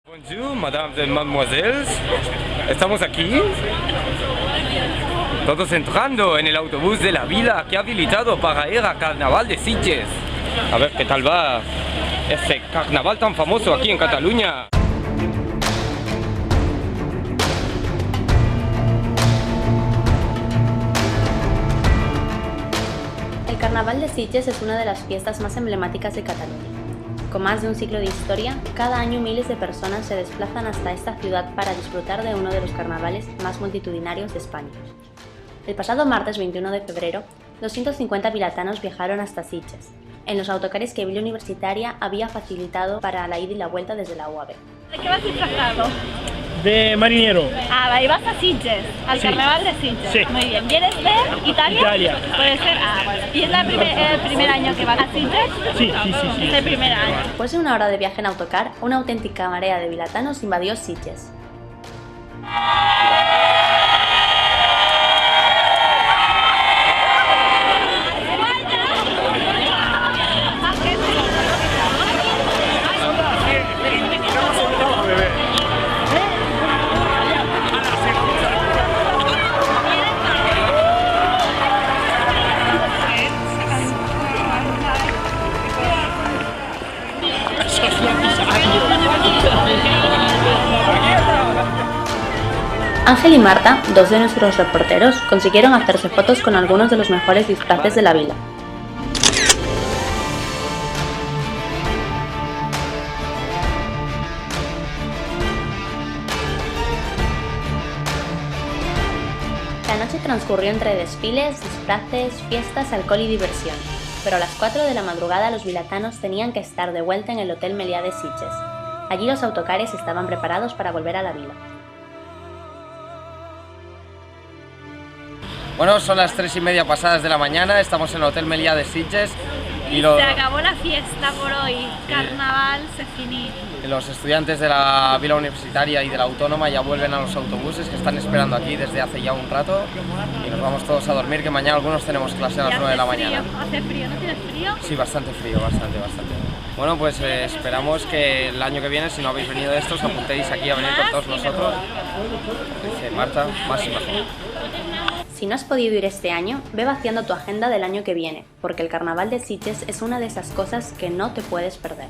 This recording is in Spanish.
Bonjour, madame et mademoiselles. Estamos aquí, todos entrando en el autobús de la vila que ha habilitado para ir a Carnaval de Sitges. A ver qué tal va ese carnaval tan famoso aquí en Cataluña. El Carnaval de Sitges es una de las fiestas más emblemáticas de Cataluña. Con más de un siglo de historia, cada año miles de personas se desplazan hasta esta ciudad para disfrutar de uno de los carnavales más multitudinarios de España. El pasado martes 21 de febrero, 250 vilatanos viajaron hasta Sitges, en los autocares que Vila Universitaria había facilitado para la ida y la vuelta desde la UAB. ¿De qué vas disfrazado? De marinero. Ah, y vas a Sitges, al Sí. Carnaval de Sitges. Sí. Muy bien. ¿Vienes de Italia? Italia. Puede ser. Ah, bueno. ¿Y es el primer año que vas a Sitges? Sí. Es el primer año. Después de una hora de viaje en autocar, una auténtica marea de vilatanos invadió Sitges. Ángel y Marta, dos de nuestros reporteros, consiguieron hacerse fotos con algunos de los mejores disfraces de la vila. La noche transcurrió entre desfiles, disfraces, fiestas, alcohol y diversión, pero a las 4 de la madrugada los vilatanos tenían que estar de vuelta en el Hotel Meliá de Sitges. Allí los autocares estaban preparados para volver a la vila. Bueno, son las 3:30 pasadas de la mañana, estamos en el Hotel Meliá de Sitges y Se acabó la fiesta por hoy. Carnaval se finí. los estudiantes de la Vila Universitaria y de la Autónoma ya vuelven a los autobuses que están esperando aquí desde hace ya un rato y nos vamos todos a dormir, que mañana algunos tenemos clase a las 9 de la mañana. Hace frío, ¿no tienes frío? Sí, bastante frío, bastante. Bueno, pues esperamos que el año que viene, si no habéis venido de estos, apuntéis aquí a venir con todos nosotros. Dice Marta, más y mejor. Si no has podido ir este año, ve vaciando tu agenda del año que viene, porque el Carnaval de Sitges es una de esas cosas que no te puedes perder.